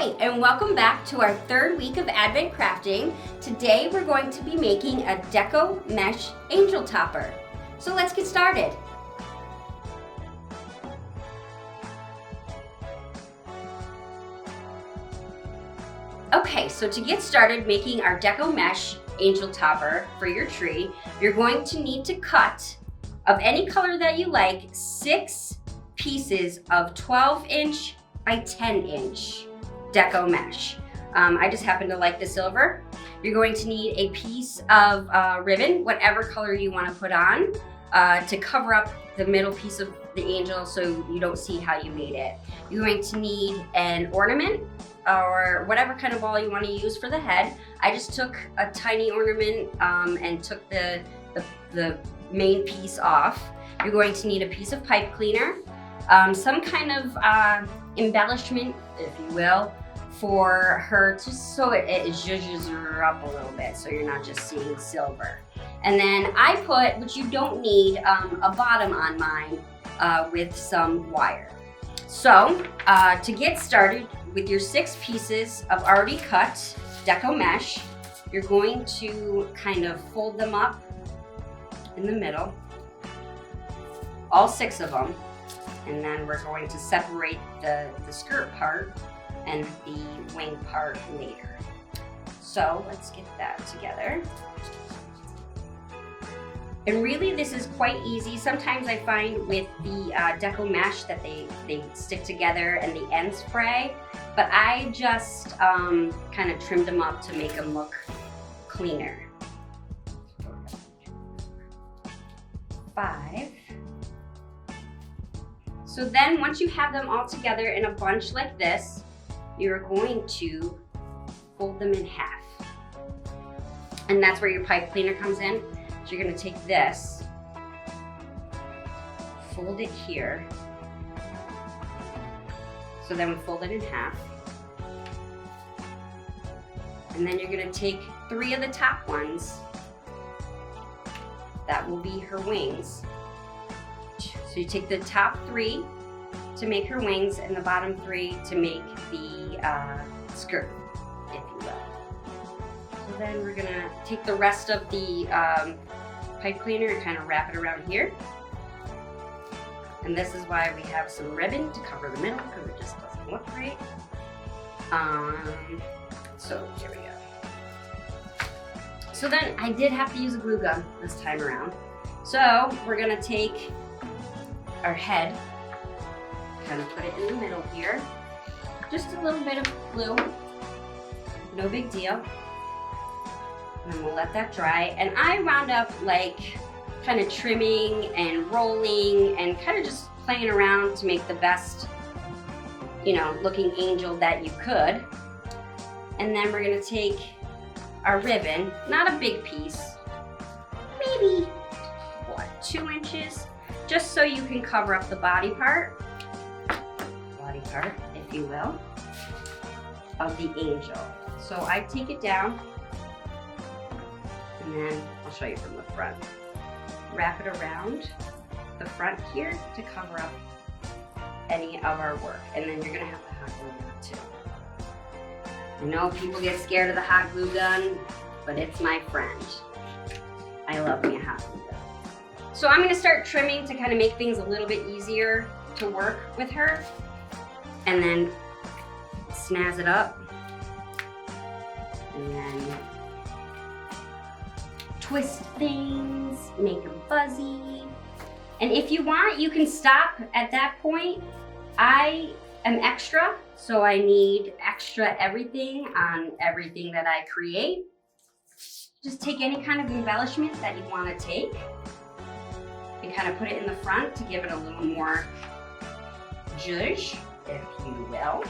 Hi, and welcome back to our third week of Advent crafting. Today we're going to be making a deco mesh angel topper. So let's get started. Okay, so to get started making our deco mesh angel topper for your tree, you're going to need to cut, of any color that you like, 6 pieces of 12-inch by 10-inch deco mesh. I just happen to like the silver. You're going to need a piece of ribbon, whatever color you want to put on, to cover up the middle piece of the angel so you don't see how you made it. You're going to need an ornament or whatever kind of ball you want to use for the head. I just took a tiny ornament and took the main piece off. You're going to need a piece of pipe cleaner, some kind of embellishment, if you will, for her, just so it zhuzhes her up a little bit so you're not just seeing silver. And then I put, which you don't need, a bottom on mine with some wire. So to get started with your 6 pieces of already cut deco mesh, you're going to kind of fold them up in the middle, all 6 of them. And then we're going to separate the skirt part and the wing part later. So let's get that together. And really this is quite easy. Sometimes I find with the deco mesh that they stick together and the ends fray, but I just kind of trimmed them up to make them look cleaner. 5. So then once you have them all together in a bunch like this, you're going to fold them in half. And that's where your pipe cleaner comes in. So you're gonna take this, fold it here. So then we fold it in half. And then you're gonna take 3 of the top ones. That will be her wings. So you take the top 3 to make her wings and the bottom 3 to make the skirt, if you will. So then we're gonna take the rest of the pipe cleaner and kind of wrap it around here. And this is why we have some ribbon to cover the middle, because it just doesn't look right. So here we go. So then I did have to use a glue gun this time around. So we're gonna take our head, kind of put it in the middle here. Just a little bit of glue, no big deal. And then we'll let that dry. And I wound up like kind of trimming and rolling and kind of just playing around to make the best, looking angel that you could. And then we're gonna take our ribbon, not a big piece, maybe, 2 inches, just so you can cover up the body part, if you will, of the angel. So I take it down, and then I'll show you from the front. Wrap it around the front here to cover up any of our work. And then you're gonna have the hot glue gun too. I know people get scared of the hot glue gun, but it's my friend. I love me a hot glue gun. So I'm gonna start trimming to kind of make things a little bit easier to work with her, and then snazz it up, and then twist things, make them fuzzy. And if you want, you can stop at that point. I am extra, so I need extra everything on everything that I create. Just take any kind of embellishment that you want to take and kind of put it in the front to give it a little more zhuzh, if you will.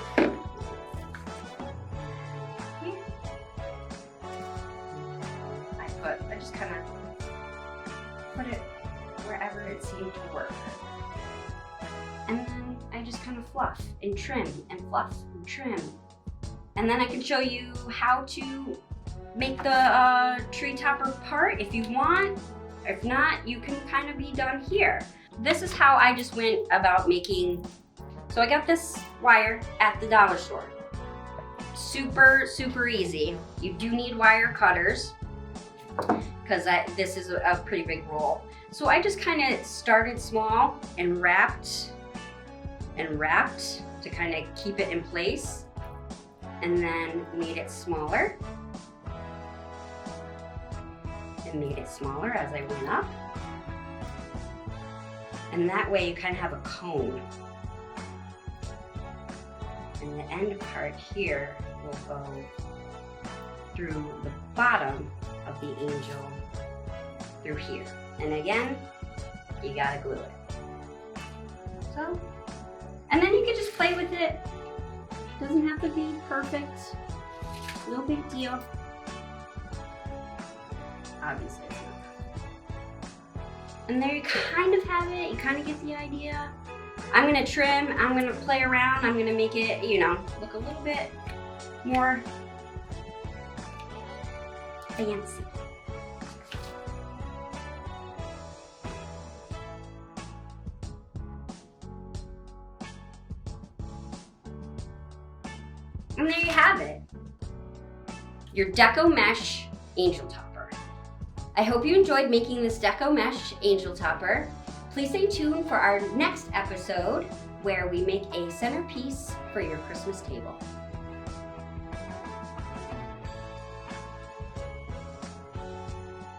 I just kind of put it wherever it seemed to work. And then I just kind of fluff and trim and fluff and trim. And then I can show you how to make the tree topper part if you want. If not, you can kind of be done here. This is how I just went about making. So I got this wire at the dollar store. super, super easy. You do need wire cutters because this is a pretty big roll. So I just kind of started small and wrapped to kind of keep it in place, and then made it smaller and made it smaller as I went up. And that way you kind of have a cone. And the end part here will go through the bottom of the angel through here. And again, you gotta glue it. So, and then you can just play with it. Doesn't have to be perfect. No big deal. Obviously it's not. And there you kind of have it. You kind of get the idea. I'm gonna trim, I'm gonna play around, I'm gonna make it, you know, look a little bit more fancy. And there you have it. Your Deco Mesh Angel Topper. I hope you enjoyed making this Deco Mesh Angel Topper. Please stay tuned for our next episode where we make a centerpiece for your Christmas table.